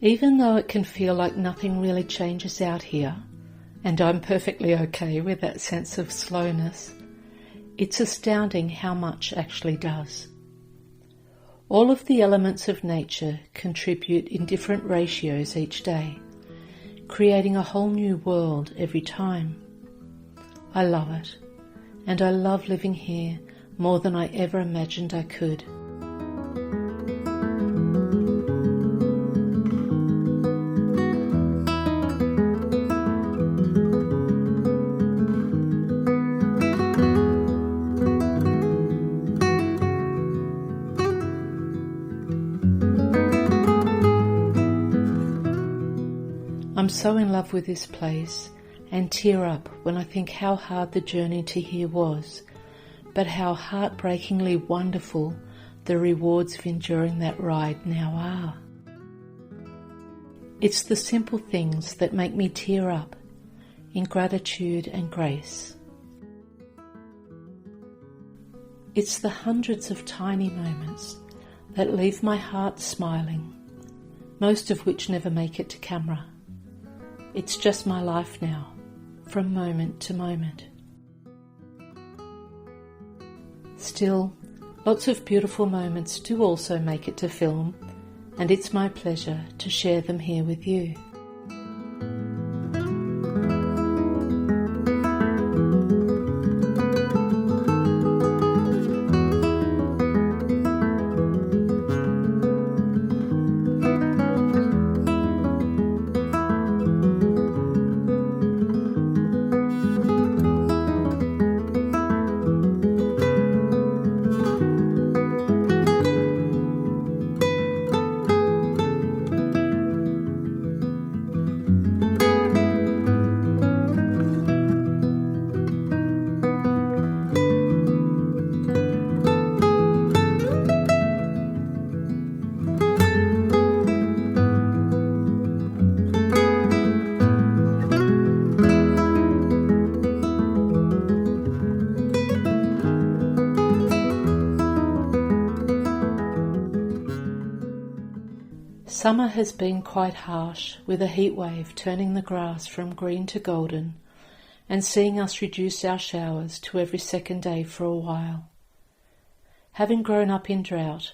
Even though it can feel like nothing really changes out here, and I'm perfectly okay with that sense of slowness, it's astounding how much actually does. All of the elements of nature contribute in different ratios each day, creating a whole new world every time. I love it, and I love living here more than I ever imagined I could. I'm so in love with this place and tear up when I think how hard the journey to here was, but how heartbreakingly wonderful the rewards of enduring that ride now are. It's the simple things that make me tear up in gratitude and grace. It's the hundreds of tiny moments that leave my heart smiling, most of which never make it to camera. It's just my life now, from moment to moment. Still, lots of beautiful moments do also make it to film, and it's my pleasure to share them here with you. Summer has been quite harsh, with a heatwave turning the grass from green to golden and seeing us reduce our showers to every second day for a while. Having grown up in drought,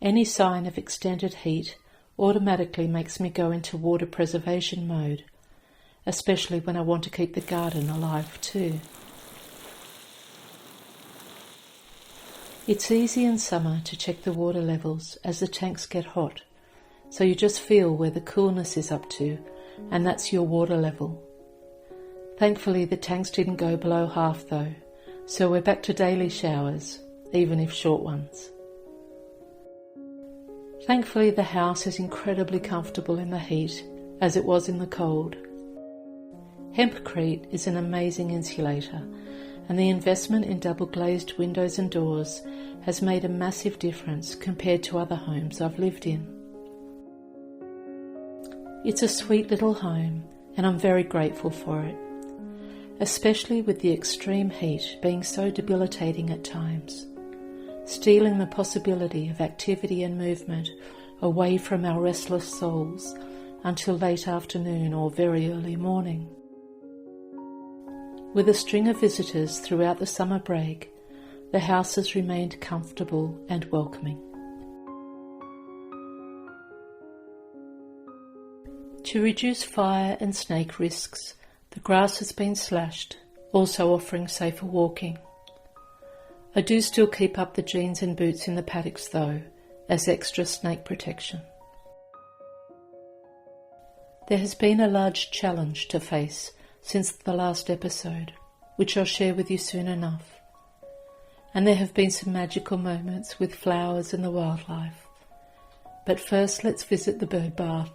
any sign of extended heat automatically makes me go into water preservation mode, especially when I want to keep the garden alive too. It's easy in summer to check the water levels as the tanks get hot, so you just feel where the coolness is up to, and that's your water level. Thankfully the tanks didn't go below half though, so we're back to daily showers, even if short ones. Thankfully the house is incredibly comfortable in the heat, as it was in the cold. Hempcrete is an amazing insulator, and the investment in double glazed windows and doors has made a massive difference compared to other homes I've lived in. It's a sweet little home, and I'm very grateful for it, especially with the extreme heat being so debilitating at times, stealing the possibility of activity and movement away from our restless souls until late afternoon or very early morning. With a string of visitors throughout the summer break, the house has remained comfortable and welcoming. To reduce fire and snake risks, the grass has been slashed, also offering safer walking. I do still keep up the jeans and boots in the paddocks though, as extra snake protection. There has been a large challenge to face since the last episode, which I'll share with you soon enough. And there have been some magical moments with flowers and the wildlife. But first let's visit the Birdbath.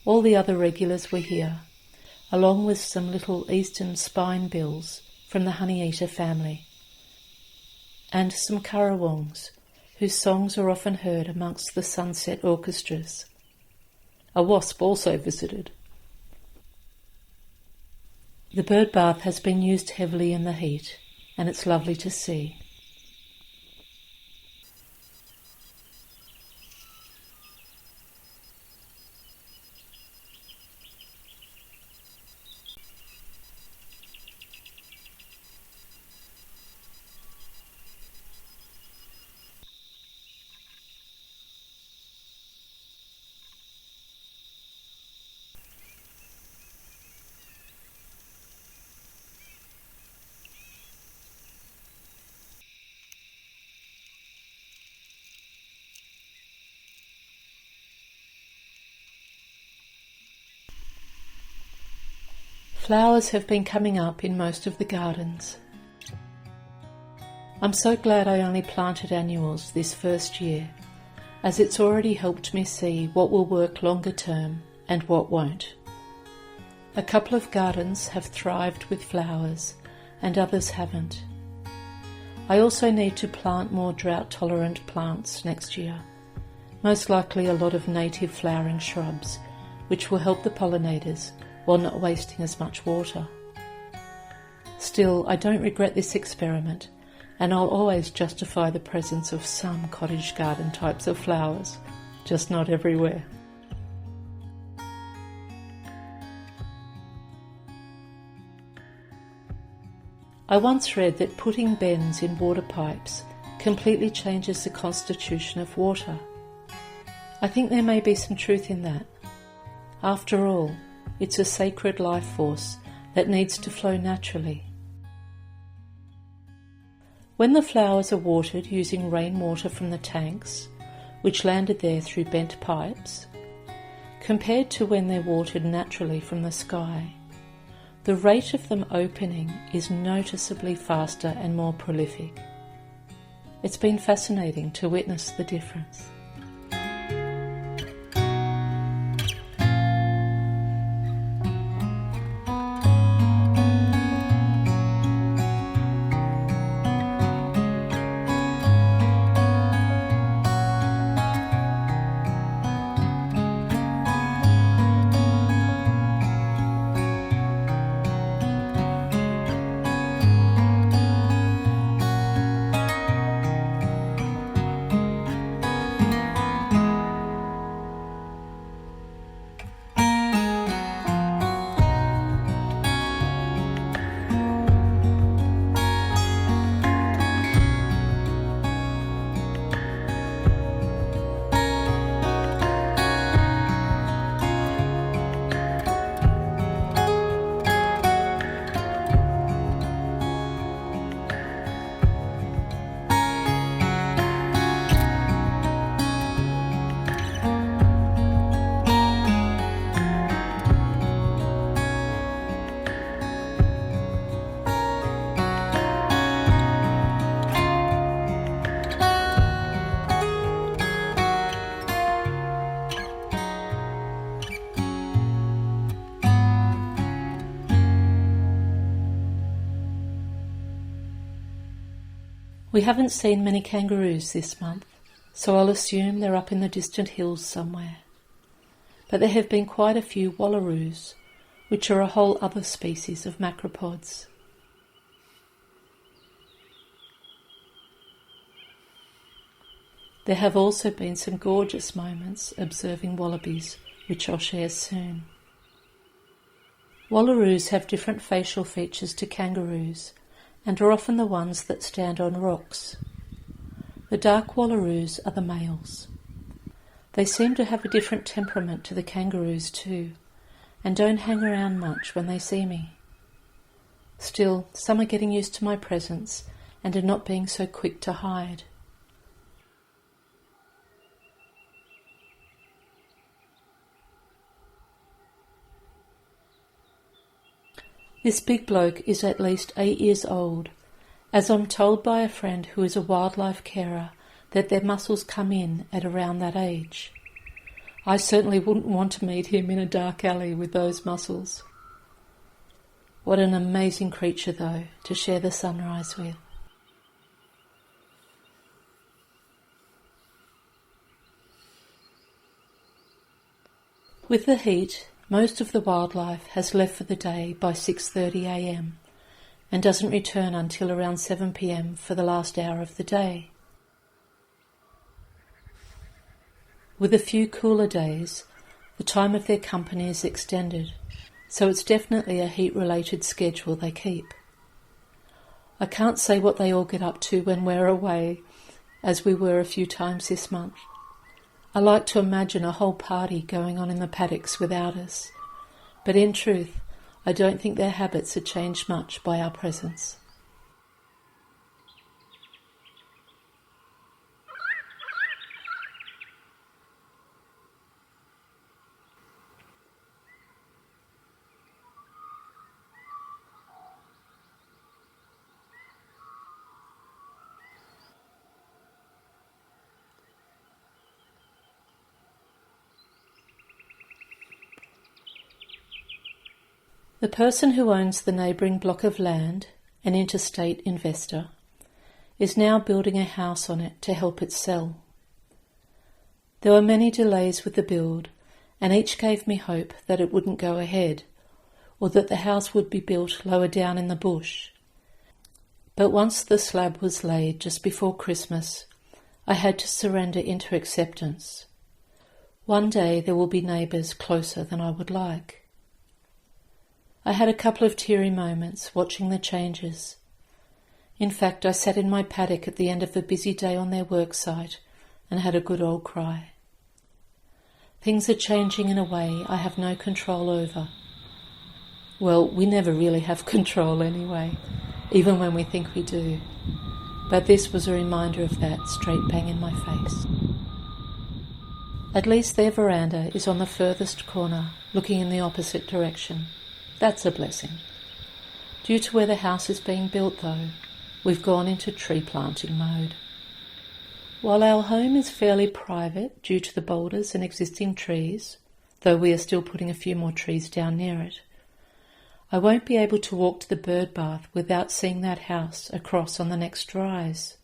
All the other regulars were here, along with some little eastern spinebills from the honeyeater family, and some currawongs, whose songs are often heard amongst the sunset orchestras. A wasp also visited. The birdbath has been used heavily in the heat, and it's lovely to see. Flowers have been coming up in most of the gardens. I'm so glad I only planted annuals this first year, as it's already helped me see what will work longer term and what won't. A couple of gardens have thrived with flowers and others haven't. I also need to plant more drought-tolerant plants next year, most likely a lot of native flowering shrubs, which will help the pollinators while not wasting as much water. Still, I don't regret this experiment, and I'll always justify the presence of some cottage garden types of flowers, just not everywhere. I once read that putting bends in water pipes completely changes the constitution of water. I think there may be some truth in that. After all, it's a sacred life force that needs to flow naturally. When the flowers are watered using rainwater from the tanks, which landed there through bent pipes, compared to when they're watered naturally from the sky, the rate of them opening is noticeably faster and more prolific. It's been fascinating to witness the difference. We haven't seen many kangaroos this month, so I'll assume they're up in the distant hills somewhere. But there have been quite a few wallaroos, which are a whole other species of macropods. There have also been some gorgeous moments observing wallabies, which I'll share soon. Wallaroos have different facial features to kangaroos, and are often the ones that stand on rocks. The dark wallaroos are the males. They seem to have a different temperament to the kangaroos too, and don't hang around much when they see me. Still, some are getting used to my presence and are not being so quick to hide. This big bloke is at least 8 years old, as I'm told by a friend who is a wildlife carer that their muscles come in at around that age. I certainly wouldn't want to meet him in a dark alley with those muscles. What an amazing creature, though, to share the sunrise with. With the heat, most of the wildlife has left for the day by 6:30 a.m. and doesn't return until around 7 p.m. for the last hour of the day. With a few cooler days, the time of their company is extended, so it's definitely a heat-related schedule they keep. I can't say what they all get up to when we're away, as we were a few times this month. I like to imagine a whole party going on in the paddocks without us, but in truth, I don't think their habits are changed much by our presence. The person who owns the neighbouring block of land, an interstate investor, is now building a house on it to help it sell. There were many delays with the build, and each gave me hope that it wouldn't go ahead, or that the house would be built lower down in the bush. But once the slab was laid just before Christmas, I had to surrender into acceptance. One day there will be neighbours closer than I would like. I had a couple of teary moments watching the changes. In fact, I sat in my paddock at the end of a busy day on their work site and had a good old cry. Things are changing in a way I have no control over. Well, we never really have control anyway, even when we think we do. But this was a reminder of that straight bang in my face. At least their veranda is on the furthest corner, looking in the opposite direction. That's a blessing. Due to where the house is being built, though, we've gone into tree planting mode. While our home is fairly private due to the boulders and existing trees, though we are still putting a few more trees down near it, I won't be able to walk to the Birdbath without seeing that house across on the next rise.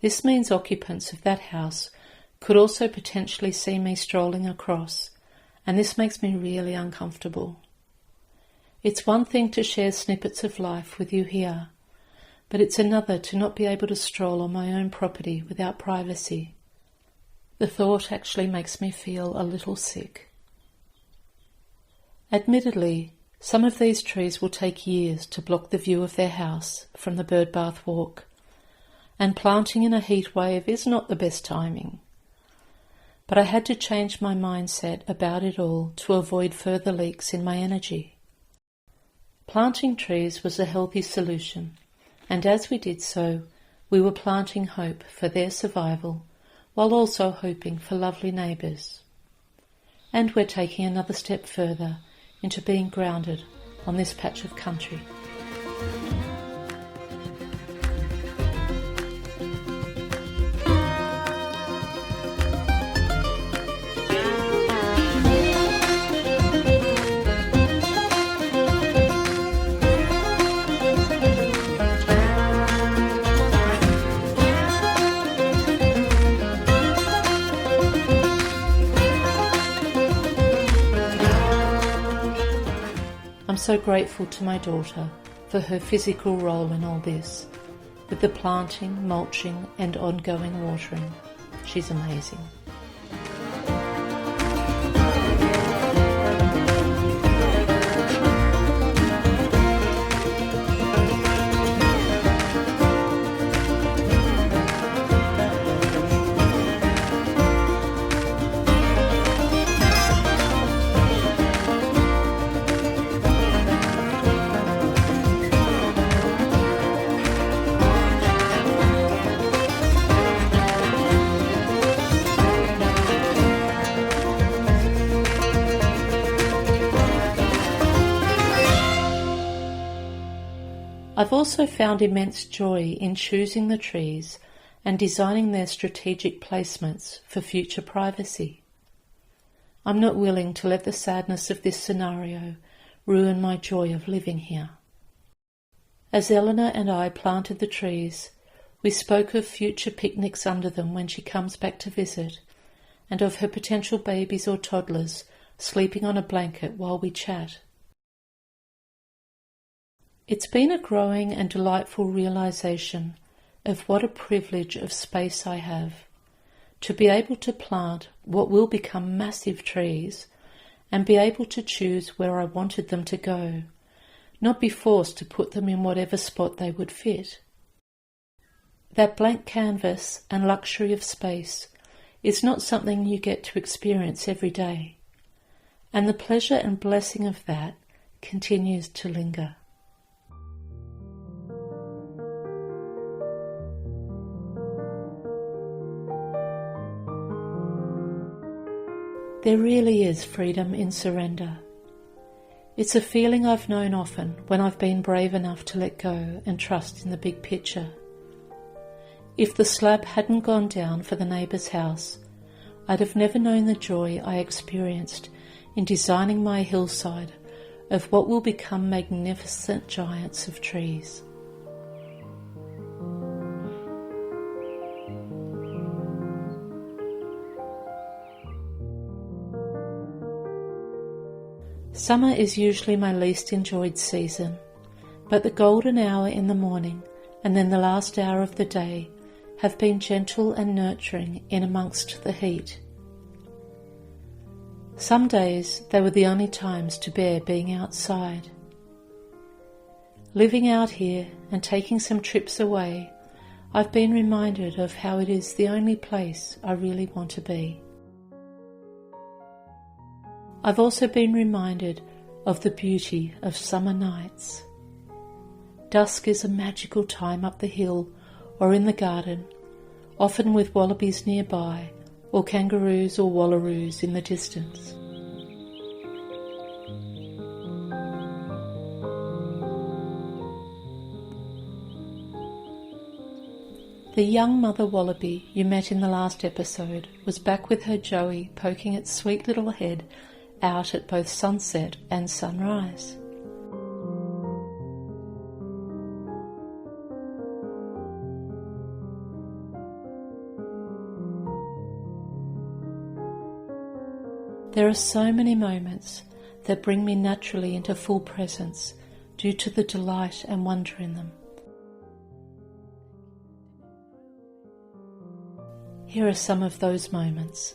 This means occupants of that house could also potentially see me strolling across, and this makes me really uncomfortable. It's one thing to share snippets of life with you here, but it's another to not be able to stroll on my own property without privacy. The thought actually makes me feel a little sick. Admittedly, some of these trees will take years to block the view of their house from the Birdbath walk, and planting in a heat wave is not the best timing. But I had to change my mindset about it all to avoid further leaks in my energy. Planting trees was a healthy solution, and as we did so, we were planting hope for their survival, while also hoping for lovely neighbours. And we're taking another step further into being grounded on this patch of country. I'm so grateful to my daughter for her physical role in all this, with the planting, mulching and ongoing watering. She's amazing. I've also found immense joy in choosing the trees and designing their strategic placements for future privacy. I'm not willing to let the sadness of this scenario ruin my joy of living here. As Eleanor and I planted the trees, we spoke of future picnics under them when she comes back to visit, and of her potential babies or toddlers sleeping on a blanket while we chat. It's been a growing and delightful realization of what a privilege of space I have, to be able to plant what will become massive trees and be able to choose where I wanted them to go, not be forced to put them in whatever spot they would fit. That blank canvas and luxury of space is not something you get to experience every day, and the pleasure and blessing of that continues to linger. There really is freedom in surrender. It's a feeling I've known often when I've been brave enough to let go and trust in the big picture. If the slab hadn't gone down for the neighbour's house, I'd have never known the joy I experienced in designing my hillside of what will become magnificent giants of trees. Summer is usually my least enjoyed season, but the golden hour in the morning and then the last hour of the day have been gentle and nurturing in amongst the heat. Some days they were the only times to bear being outside. Living out here and taking some trips away, I've been reminded of how it is the only place I really want to be. I've also been reminded of the beauty of summer nights. Dusk is a magical time up the hill or in the garden, often with wallabies nearby or kangaroos or wallaroos in the distance. The young mother wallaby you met in the last episode was back with her Joey poking its sweet little head out at both sunset and sunrise. There are so many moments that bring me naturally into full presence due to the delight and wonder in them. Here are some of those moments.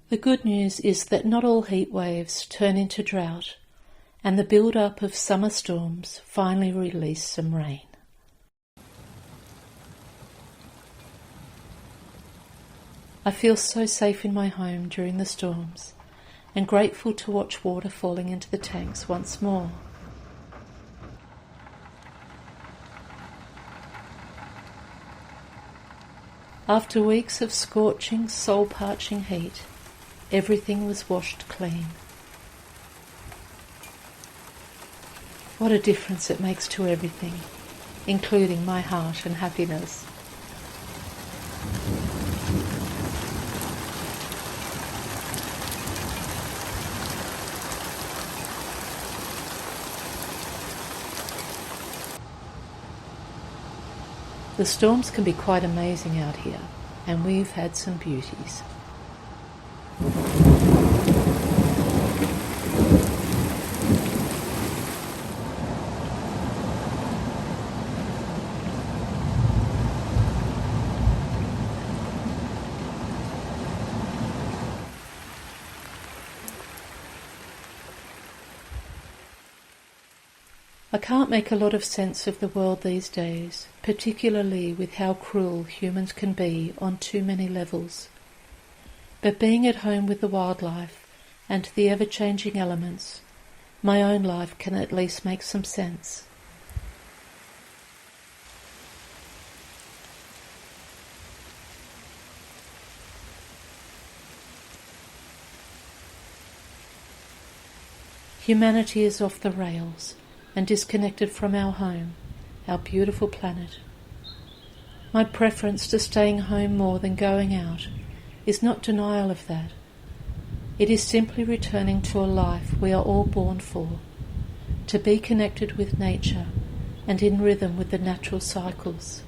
The good news is that not all heat waves turn into drought, and the build-up of summer storms finally release some rain. I feel so safe in my home during the storms and grateful to watch water falling into the tanks once more. After weeks of scorching, soul-parching heat, everything was washed clean. What a difference it makes to everything, including my heart and happiness. The storms can be quite amazing out here, and we've had some beauties. I can't make a lot of sense of the world these days, particularly with how cruel humans can be on too many levels. But being at home with the wildlife and the ever-changing elements, my own life can at least make some sense. Humanity is off the rails and disconnected from our home, our beautiful planet. My preference to staying home more than going out is not denial of that. It is simply returning to a life we are all born for, to be connected with nature and in rhythm with the natural cycles.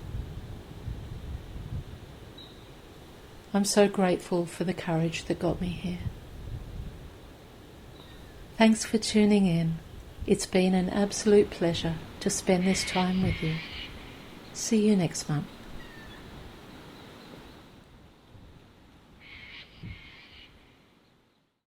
I'm so grateful for the courage that got me here. Thanks for tuning in. It's been an absolute pleasure to spend this time with you. See you next month.